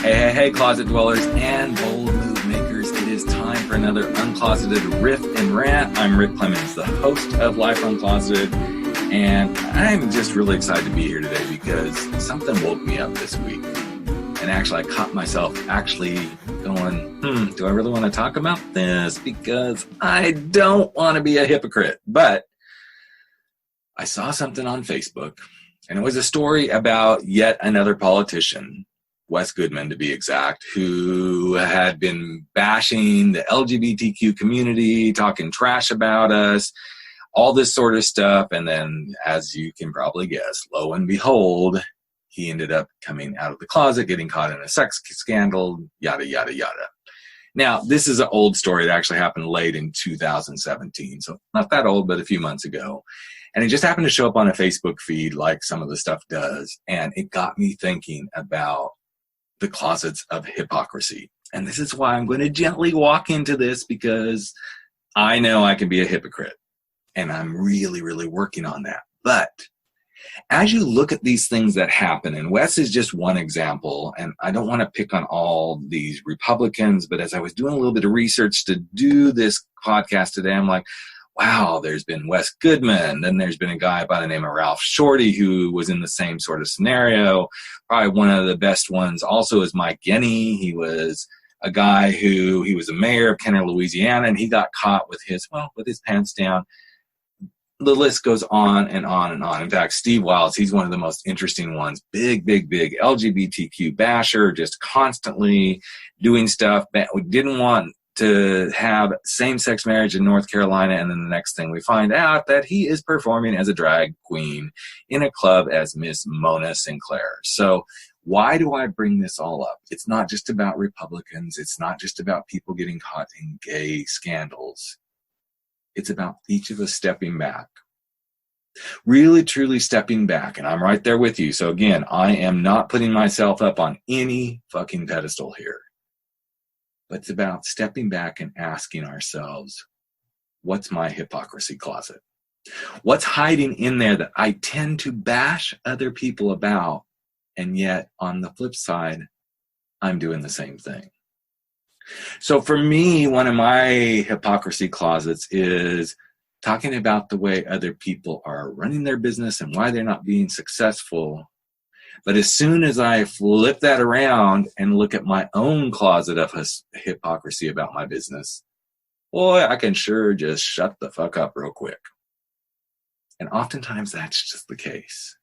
Hey, closet dwellers and bold move makers. It is time for another Uncloseted Riff and Rant. I'm Rick Clemens, the host of Life Uncloseted, and I'm just really excited to be here today because something woke me up this week. And actually, I caught myself going, do I really want to talk about this? Because I don't want to be a hypocrite. But I saw something on Facebook, and it was a story about yet another politician, Wes Goodman to be exact, who had been bashing the LGBTQ community, talking trash about us, all this sort of stuff. And then, as you can probably guess, lo and behold, he ended up coming out of the closet, getting caught in a sex scandal, yada, yada, yada. Now, this is an old story that actually happened late in 2017. So not that old, but a few months ago. And it just happened to show up on a Facebook feed like some of the stuff does. And it got me thinking about the closets of hypocrisy. And this is why I'm going to gently walk into this, because I know I can be a hypocrite. And I'm really, really working on that. But as you look at these things that happen, and Wes is just one example, and I don't want to pick on all these Republicans, but as I was doing a little bit of research to do this podcast today, I'm like, wow, there's been Wes Goodman. Then there's been a guy by the name of Ralph Shorty who was in the same sort of scenario. Probably one of the best ones also is Mike Genney. He was a guy he was a mayor of Kenner, Louisiana, and he got caught with his pants down. The list goes on and on and on. In fact, Steve Wiles, he's one of the most interesting ones. Big LGBTQ basher, just constantly doing stuff. We didn't want to have same-sex marriage in North Carolina, and then the next thing we find out that he is performing as a drag queen in a club as Miss Mona Sinclair. So why do I bring this all up? It's not just about Republicans. It's not just about people getting caught in gay scandals. It's about each of us stepping back. Really, truly stepping back. And I'm right there with you. So again, I am not putting myself up on any fucking pedestal here. But it's about stepping back and asking ourselves, what's my hypocrisy closet? What's hiding in there that I tend to bash other people about, and yet on the flip side, I'm doing the same thing? So for me, one of my hypocrisy closets is talking about the way other people are running their business and why they're not being successful. But as soon as I flip that around and look at my own closet of hypocrisy about my business, boy, I can sure just shut the fuck up real quick. And oftentimes that's just the case.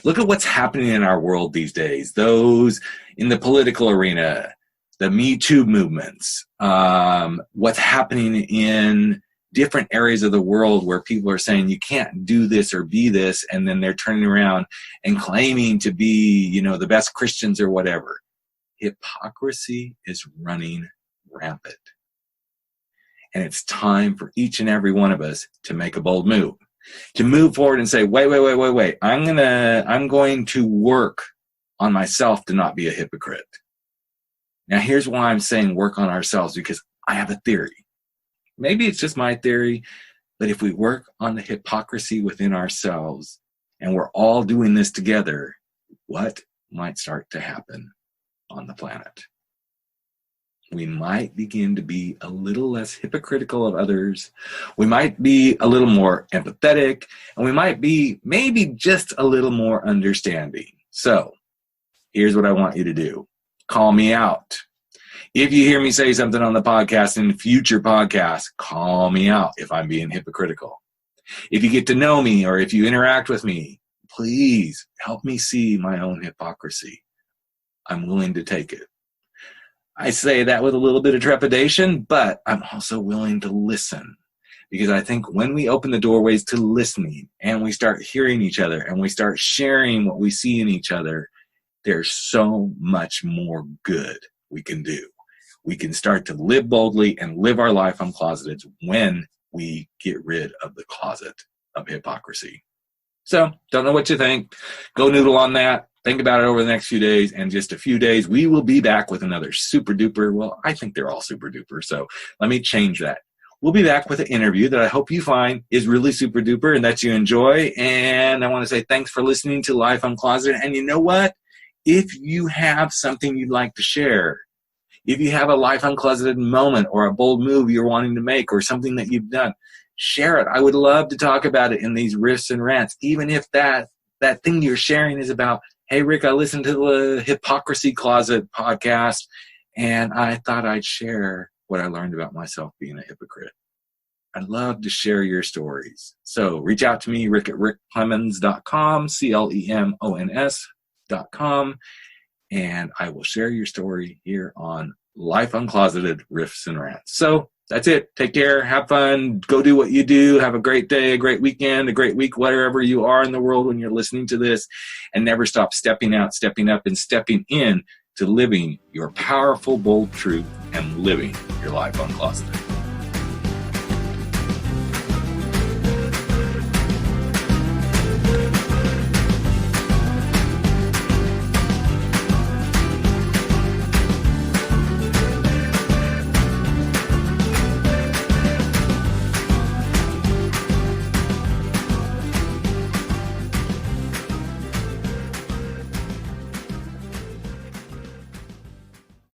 Look at what's happening in our world these days. Those in the political arena, the Me Too movements, what's happening in different areas of the world where people are saying you can't do this or be this, and then they're turning around and claiming to be, the best Christians or whatever. Hypocrisy is running rampant. And it's time for each and every one of us to make a bold move, to move forward and say, wait. I'm going to work on myself to not be a hypocrite. Now, here's why I'm saying work on ourselves, because I have a theory. Maybe it's just my theory, but if we work on the hypocrisy within ourselves and we're all doing this together, what might start to happen on the planet? We might begin to be a little less hypocritical of others. We might be a little more empathetic, and we might be maybe just a little more understanding. So here's what I want you to do. Call me out. If you hear me say something on the podcast in future podcasts, call me out if I'm being hypocritical. If you get to know me or if you interact with me, please help me see my own hypocrisy. I'm willing to take it. I say that with a little bit of trepidation, but I'm also willing to listen, because I think when we open the doorways to listening and we start hearing each other and we start sharing what we see in each other, there's so much more good we can do. We can start to live boldly and live our life uncloseted when we get rid of the closet of hypocrisy. So, don't know what you think. Go noodle on that. Think about it over the next few days. And just a few days, we will be back with another super duper. Well, I think they're all super duper. So let me change that. We'll be back with an interview that I hope you find is really super duper and that you enjoy. And I want to say thanks for listening to Life Uncloseted. And you know what? if you have something you'd like to share, if you have a life uncloseted moment or a bold move you're wanting to make or something that you've done, share it. I would love to talk about it in these riffs and rants, even if that thing you're sharing is about, hey, Rick, I listened to the Hypocrisy Closet podcast, and I thought I'd share what I learned about myself being a hypocrite. I'd love to share your stories. So reach out to me, Rick at rickclemens.com, CLEMONS.com, and I will share your story here on Life Uncloseted Riffs and Rants. So that's it. Take care. Have fun. Go do what you do. Have a great day, a great weekend, a great week, wherever you are in the world when you're listening to this. And never stop stepping out, stepping up, and stepping in to living your powerful, bold truth and living your life uncloseted.